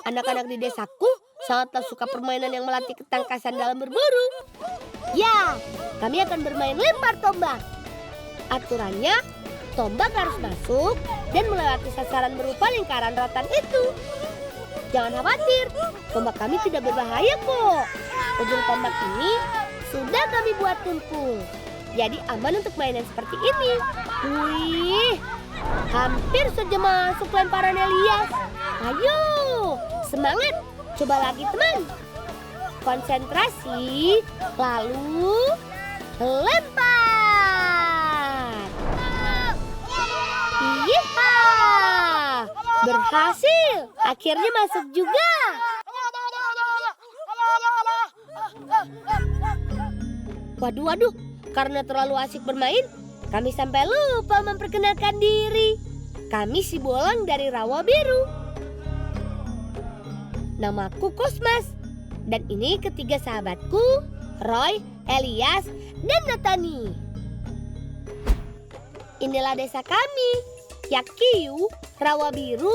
Anak-anak di desaku sangatlah suka permainan yang melatih ketangkasan dalam berburu. Ya, kami akan bermain lempar tombak. Aturannya, tombak harus masuk dan melewati sasaran berupa lingkaran rotan itu. Jangan khawatir, tombak kami tidak berbahaya kok. Ujung tombak ini sudah kami buat tumpul. Jadi aman untuk mainan seperti ini. Wih, hampir saja masuk lemparan Elias. Ayo, semangat. Coba lagi teman. Konsentrasi, lalu lempar. Iya, berhasil. Akhirnya masuk juga. Waduh, karena terlalu asik bermain, kami sampai lupa memperkenalkan diri. Kami si Bolang dari Rawa Biru. Namaku Kosmas. Dan ini ketiga sahabatku, Roy, Elias, dan Natani. Inilah desa kami, Yakiu, Rawa Biru,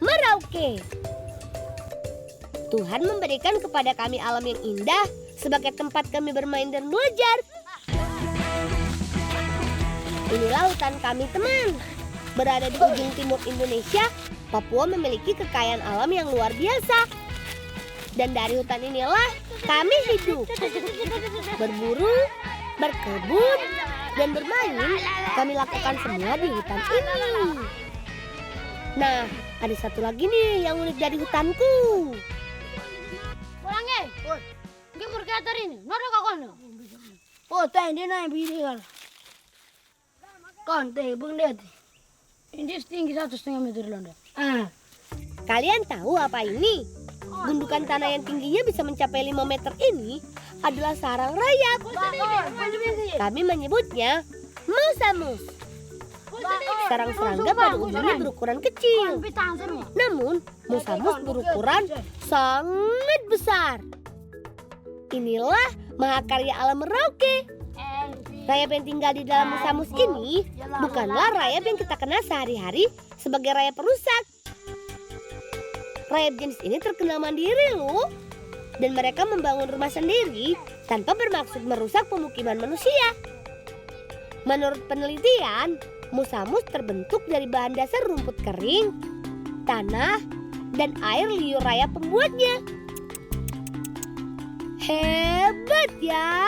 Merauke. Tuhan memberikan kepada kami alam yang indah sebagai tempat kami bermain dan belajar. Inilah hutan kami teman. Berada di ujung timur Indonesia, Papua memiliki kekayaan alam yang luar biasa. Dan dari hutan inilah kami hidup. Berburu, berkebun, dan bermain kami lakukan semua di hutan ini. Nah, ada satu lagi nih yang unik dari hutanku. Orangnya, dia berkata ini, nada kakono. Oh, tadi dia naik bini kan. Kan, bang lihat. Ini setinggi 1,5 meter londa. Kalian tahu apa ini? Gundukan tanah yang tingginya bisa mencapai 5 meter ini adalah sarang rayap. Kami menyebutnya musamus. Sarang serangga pada umumnya berukuran kecil. Namun, musamus berukuran sangat besar. Inilah mahakarya alam Merauke. Rayap yang tinggal di dalam musamus ini bukanlah rayap yang kita kenal sehari-hari sebagai rayap perusak. Rayap jenis ini terkenal mandiri loh. Dan mereka membangun rumah sendiri tanpa bermaksud merusak pemukiman manusia. Menurut penelitian, musamus terbentuk dari bahan dasar rumput kering, tanah, dan air liur rayap pembuatnya. Hebat ya!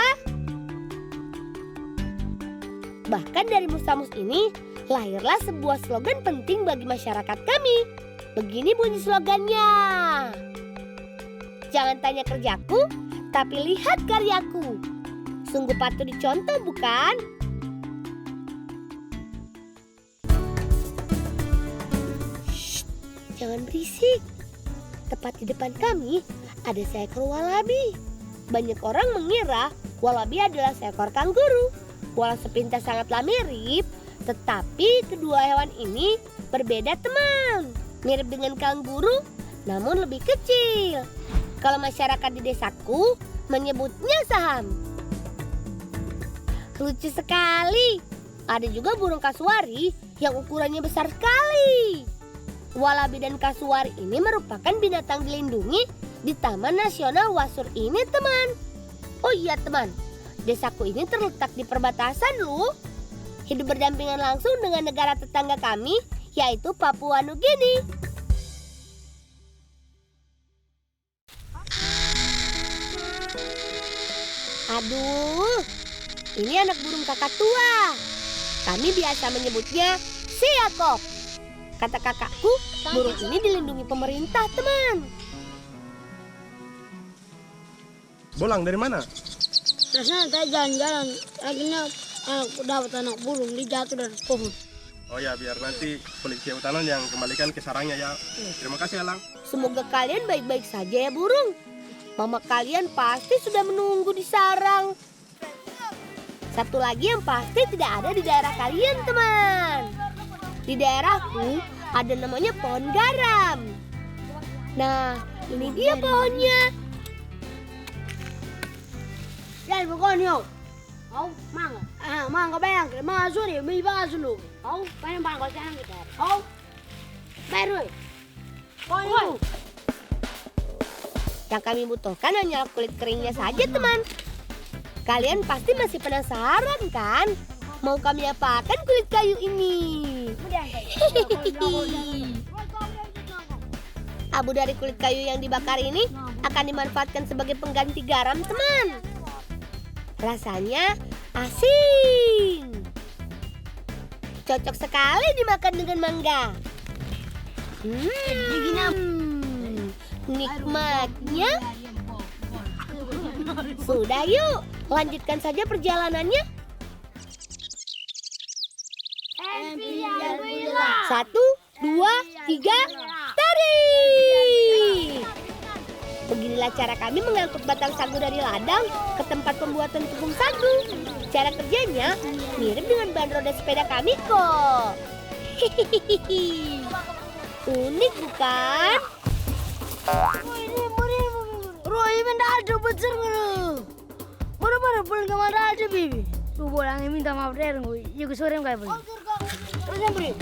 Bahkan dari musamus ini lahirlah sebuah slogan penting bagi masyarakat kami. Begini bunyi slogannya. Jangan tanya kerjaku, tapi lihat karyaku. Sungguh patut dicontoh bukan? Shh, jangan berisik. Tepat di depan kami ada seekor walabi. Banyak orang mengira walabi adalah seekor kanguru. Walau sepintas sangatlah mirip, tetapi kedua hewan ini berbeda teman. Mirip dengan kanguru, namun lebih kecil. Kalau masyarakat di desaku menyebutnya saham. Lucu sekali. Ada juga burung kasuari yang ukurannya besar sekali. Walabi dan kasuari ini merupakan binatang dilindungi di Taman Nasional Wasur ini teman. Oh iya teman, desaku ini terletak di perbatasan loh. Hidup berdampingan langsung dengan negara tetangga kami, yaitu Papua Nugini. Aduh, ini anak burung kakak tua. Kami biasa menyebutnya siakop. Kata kakakku, burung ini dilindungi pemerintah teman. Bolang dari mana? Terusnya saya jalan-jalan, akhirnya dapat anak burung, dia jatuh dari pohon. Oh ya, biar nanti polisi hutanan yang kembalikan ke sarangnya ya. Terima kasih Alang. Semoga kalian baik-baik saja ya burung. Mama kalian pasti sudah menunggu di sarang. Satu lagi yang pasti tidak ada di daerah kalian teman. Di daerahku ada namanya pohon garam. Nah, ini dia pohonnya. Jadi bukan yuk. Oh, mangga. Mangga bayang, masuk nih, mi basu lu. Oh, pengen bangga sekarang kita. Oh, baru. Oh, Yang kami butuhkan hanya kulit keringnya saja, teman. Kalian pasti masih penasaran kan? Mau kami apakan kulit kayu ini? Abu dari kulit kayu yang dibakar ini akan dimanfaatkan sebagai pengganti garam, teman. Rasanya asin. Cocok sekali dimakan dengan mangga. Nikmatnya. Sudah, yuk, lanjutkan saja perjalanannya. 1, 2, 3, tarik! Beginilah cara kami mengangkut batang sagu dari ladang ke tempat pembuatan tepung sagu. Cara kerjanya mirip dengan ban roda sepeda kami kok. Hihihi. Unik bukan? Roy mendadak besar nggak? Mana pulang kemana aja bibi? Tuh bolang minta maaf deh, ya sore kayak begini.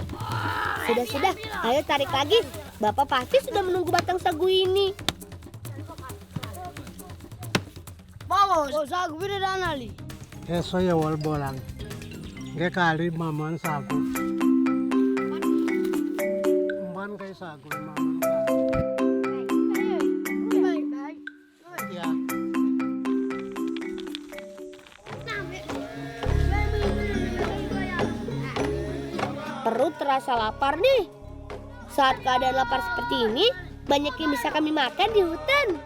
Sudah, ayo tarik lagi. Bapak pasti sudah menunggu batang sagu ini. Bawa, sagu beda dana li. Eso ya wal bolang. Ge kali maman sagu. Man kay sagu maman. Ya. Perut terasa lapar nih. Saat keadaan lapar seperti ini, banyak yang bisa kami makan di hutan.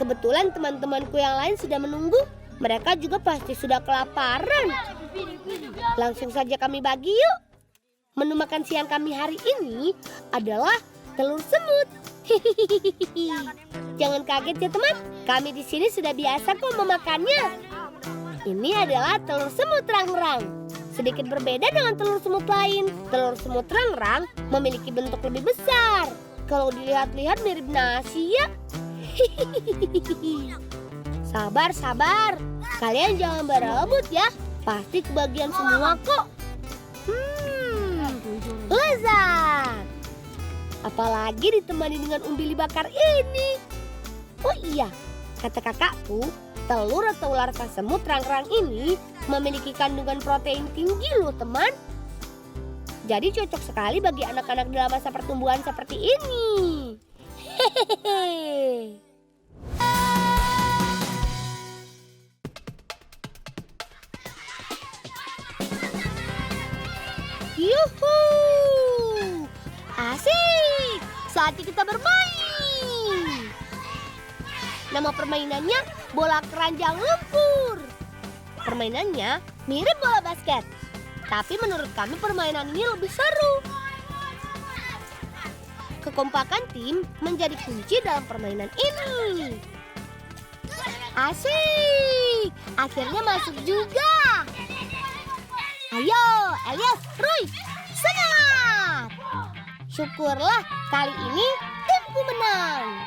Kebetulan teman-temanku yang lain sudah menunggu. Mereka juga pasti sudah kelaparan. Langsung saja kami bagi yuk. Menu makan siang kami hari ini adalah telur semut. Hihihi. Jangan kaget ya teman, kami di sini sudah biasa kok memakannya. Ini adalah telur semut rang-rang. Sedikit berbeda dengan telur semut lain. Telur semut rang-rang memiliki bentuk lebih besar. Kalau dilihat-lihat mirip nasi ya. Sabar. Kalian jangan berebut ya. Pasti kebagian semua kok. Lezat. Apalagi ditemani dengan umbili bakar ini. Oh iya, kata kakakku, telur atau larva semut rang-rang ini memiliki kandungan protein tinggi loh teman. Jadi cocok sekali bagi anak-anak dalam masa pertumbuhan seperti ini. Hehehe. Yuhu, asik. Saatnya kita bermain. Nama permainannya bola keranjang lumpur. Permainannya mirip bola basket, tapi menurut kami permainan ini lebih seru. Kekompakan tim menjadi kunci dalam permainan ini. Asik, akhirnya masuk juga. Ayo, Elias, Roy, semangat! Syukurlah kali ini timku menang.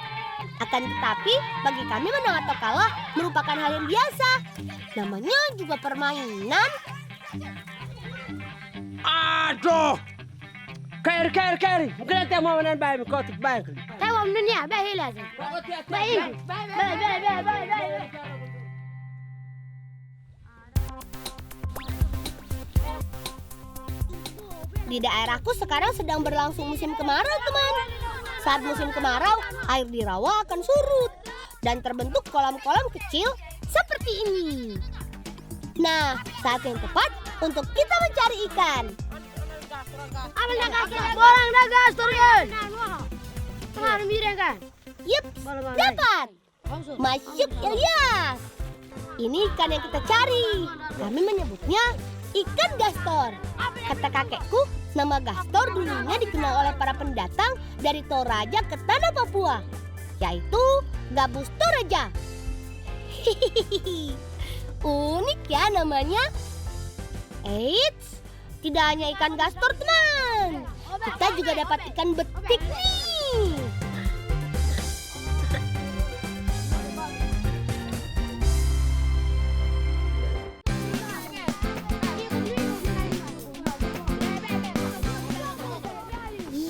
Akan tetapi bagi kami menang atau kalah merupakan hal yang biasa. Namanya juga permainan. Aduh. Kair. Mungkin nanti mau main bayi kotik bayi. Tahu mennya, baik lah. Baik. Di daerahku sekarang sedang berlangsung musim kemarau, teman. Saat musim kemarau, air di rawa akan surut dan terbentuk kolam-kolam kecil seperti ini. Nah, saat yang tepat untuk kita mencari ikan. Bolang dah gas turun. Tengah mireng kan? Yup, dapat. Masuk Elias. Ini ikan yang kita cari. Kami menyebutnya ikan gastor. Kata kakekku, nama gastor dulunya dikenal oleh para pendatang dari Toraja ke tanah Papua, yaitu Gabus Toraja. Hihihi, unik ya namanya. Eits, tidak hanya ikan gastor teman, kita juga dapat ikan betik nih.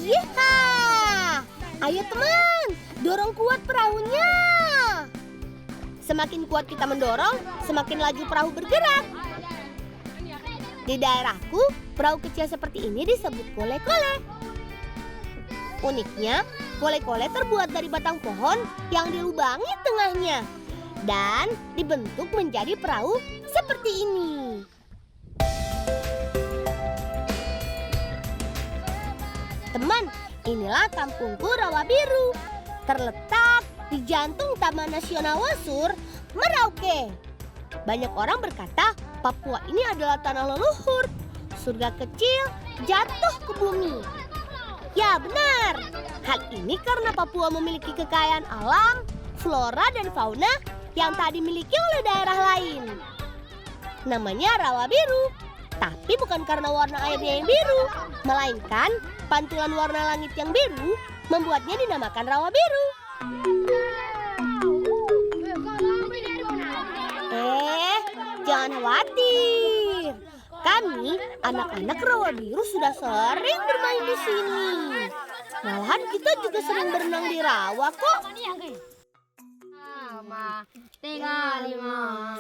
Yeha! Ayo teman, dorong kuat perahunya. Semakin kuat kita mendorong, semakin laju perahu bergerak. Di daerahku, perahu kecil seperti ini disebut kole-kole. Uniknya, kole-kole terbuat dari batang pohon yang dilubangi tengahnya dan dibentuk menjadi perahu seperti ini. Teman, inilah kampungku Rawabiru. Terletak di jantung Taman Nasional Wasur, Merauke. Banyak orang berkata Papua ini adalah tanah leluhur, surga kecil jatuh ke bumi. Ya benar, hal ini karena Papua memiliki kekayaan alam, flora dan fauna yang tak dimiliki oleh daerah lain. Namanya Rawabiru, tapi bukan karena warna airnya yang biru, melainkan pantulan warna langit yang biru membuatnya dinamakan Rawabiru. Jangan khawatir, kami anak-anak Rawabiru sudah sering bermain di sini. Malahan kita juga sering berenang di rawa kok.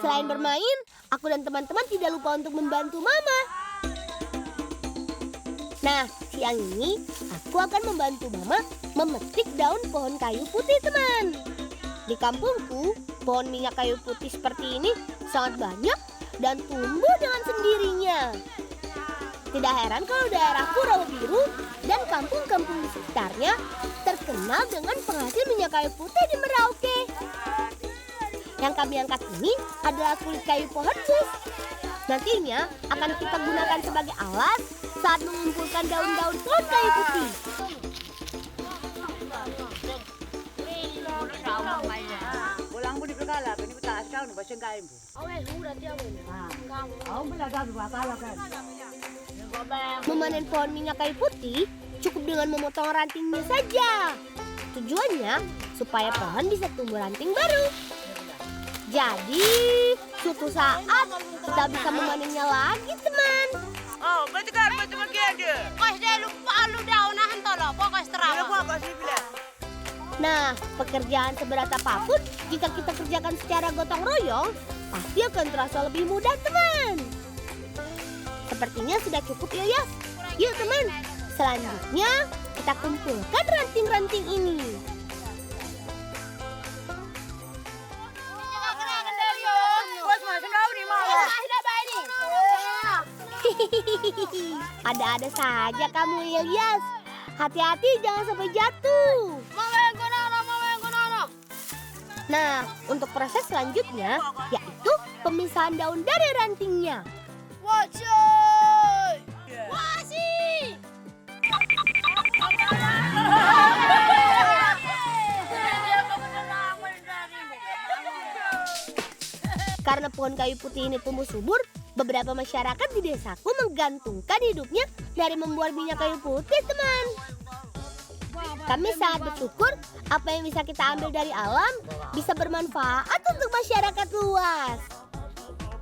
Selain bermain, aku dan teman-teman tidak lupa untuk membantu Mama. Nah, siang ini aku akan membantu Mama memetik daun pohon kayu putih, teman. Di kampungku, pohon minyak kayu putih seperti ini sangat banyak dan tumbuh dengan sendirinya. Tidak heran kalau daerahku Rawabiru dan kampung-kampung di sekitarnya terkenal dengan penghasil minyak kayu putih di Merauke. Yang kami angkat ini adalah kulit kayu pohon bus. Nantinya akan kita gunakan sebagai alas saat mengumpulkan daun-daun pohon kayu putih. Memanen pohon minyak kayu putih cukup dengan memotong rantingnya saja. Tujuannya supaya pohon bisa tumbuh ranting baru. Jadi suatu saat kita bisa memanennya lagi, teman. Oh, berarti kan betul ada. Kau sudah lupa lu daunahan tolo, pokoknya terawat. Nah, pekerjaan seberat apapun jika kita kerjakan secara gotong royong, pasti akan terasa lebih mudah, teman. Sepertinya sudah cukup ya, Yas. Yuk, teman. Selanjutnya, kita kumpulkan ranting-ranting ini. Ada-ada saja kamu, Ilyas. Hati-hati jangan sampai jatuh. Nah, untuk proses selanjutnya yaitu pemisahan daun dari rantingnya. Karena pohon kayu putih ini tumbuh subur, beberapa masyarakat di desaku menggantungkan hidupnya dari membuat minyak kayu putih, teman. Kami sangat bersyukur apa yang bisa kita ambil dari alam bisa bermanfaat untuk masyarakat luas.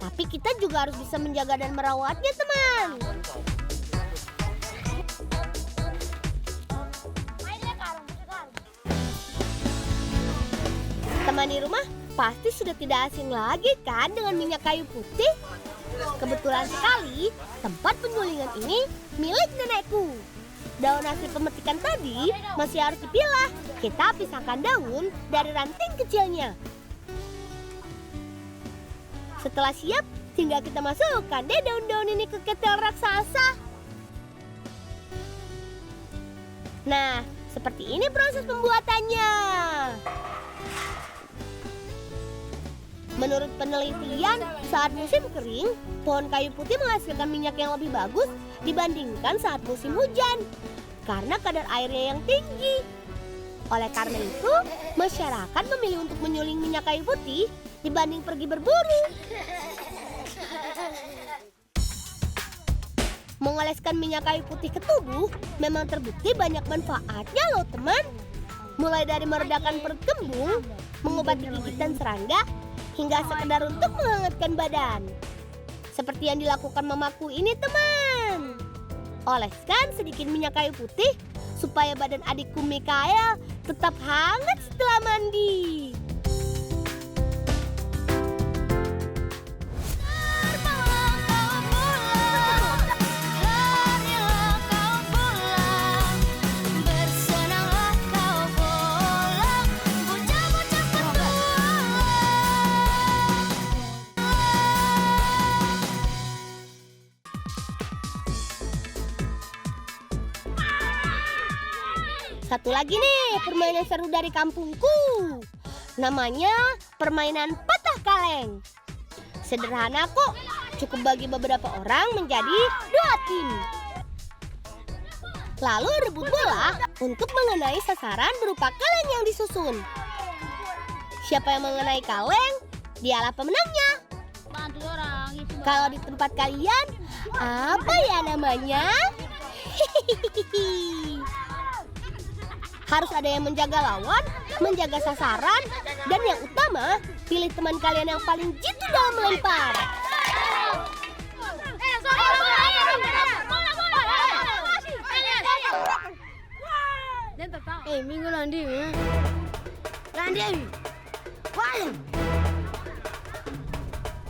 Tapi kita juga harus bisa menjaga dan merawatnya, teman. Teman di rumah pasti sudah tidak asing lagi kan dengan minyak kayu putih? Kebetulan sekali tempat penyulingan ini milik nenekku. Daun hasil pemetikan tadi masih harus dipilah. Kita pisahkan daun dari ranting kecilnya. Setelah siap, tinggal kita masukkan deh daun-daun ini ke ketel raksasa. Nah, seperti ini proses pembuatannya. Menurut penelitian, saat musim kering, pohon kayu putih menghasilkan minyak yang lebih bagus dibandingkan saat musim hujan, karena kadar airnya yang tinggi. Oleh karena itu, masyarakat memilih untuk menyuling minyak kayu putih dibanding pergi berburu. Mengoleskan minyak kayu putih ke tubuh memang terbukti banyak manfaatnya loh, teman. Mulai dari meredakan perut kembung, mengobati gigitan serangga, hingga sekedar untuk menghangatkan badan. Seperti yang dilakukan mamaku ini, teman. Oleskan sedikit minyak kayu putih supaya badan adikku Mikael tetap hangat setelah mandi. Satu lagi nih, permainan seru dari kampungku. Namanya permainan patah kaleng. Sederhana kok, cukup bagi beberapa orang menjadi 2 tim. Lalu rebut bola untuk mengenai sasaran berupa kaleng yang disusun. Siapa yang mengenai kaleng, dialah pemenangnya. Kalau di tempat kalian, apa ya namanya? Harus ada yang menjaga lawan, menjaga sasaran, dan yang utama, pilih teman kalian yang paling jitu dalam melempar. Minggu nanti ya. Nanti. Wah.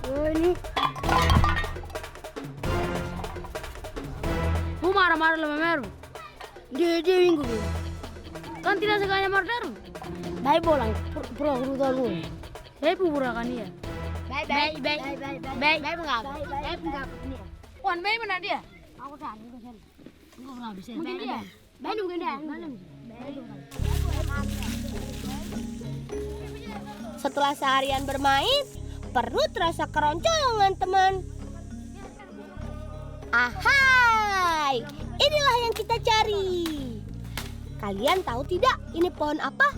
Oh ini. Mau marah-marah sama Meru. Dia minggu. Kan tidak sekalian marah. Baik bolang, pura urutan lu. Baik pura kan dia. Baik enggak. Wan baik mana dia? Aku sana, Enggak pernah bisa. Mungkin dia. Baik mungkin dia. Setelah seharian bermain, perut terasa keroncongan, teman. Ahai, inilah yang kita cari. Kalian tahu tidak ini pohon apa?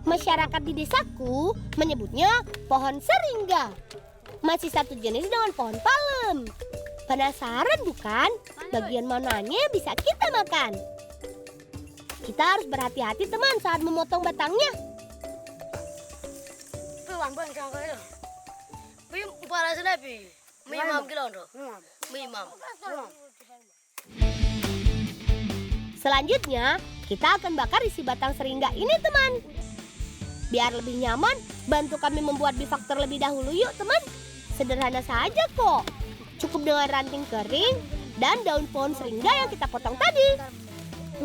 Masyarakat di desaku menyebutnya pohon seringga. Masih satu jenis dengan pohon palem. Penasaran bukan? Bagian mananya yang bisa kita makan? Kita harus berhati-hati teman saat memotong batangnya. Bang jangan kaya. Bim para sinabi. Mimam kilondo. Mimam. Selanjutnya, kita akan bakar isi batang seringga ini, teman. Biar lebih nyaman, bantu kami membuat bifak terlebih dahulu yuk, teman. Sederhana saja kok. Cukup dengan ranting kering dan daun pohon seringga yang kita potong tadi.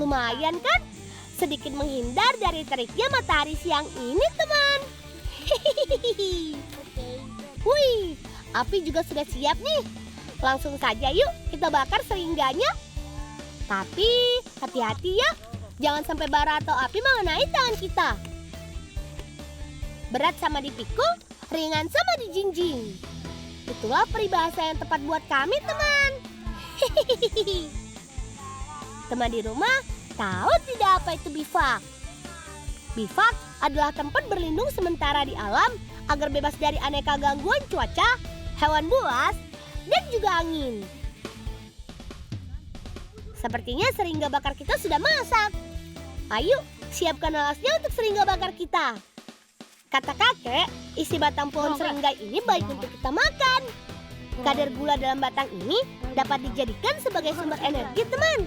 Lumayan kan? Sedikit menghindar dari teriknya matahari siang ini, teman. Wih, api juga sudah siap nih. Langsung saja yuk kita bakar seringganya. Tapi hati-hati ya, jangan sampai bara atau api mengenai tangan kita. Berat sama dipikul, ringan sama dijinjing. Itulah peribahasa yang tepat buat kami, teman. Teman di rumah, tahu tidak apa itu bivak? Bivak adalah tempat berlindung sementara di alam agar bebas dari aneka gangguan cuaca, hewan buas, dan juga angin. Sepertinya seringga bakar kita sudah masak. Ayo, siapkan alasnya untuk seringga bakar kita. Kata kakek, isi batang pohon seringga ini baik untuk kita makan. Kadar gula dalam batang ini dapat dijadikan sebagai sumber energi, teman.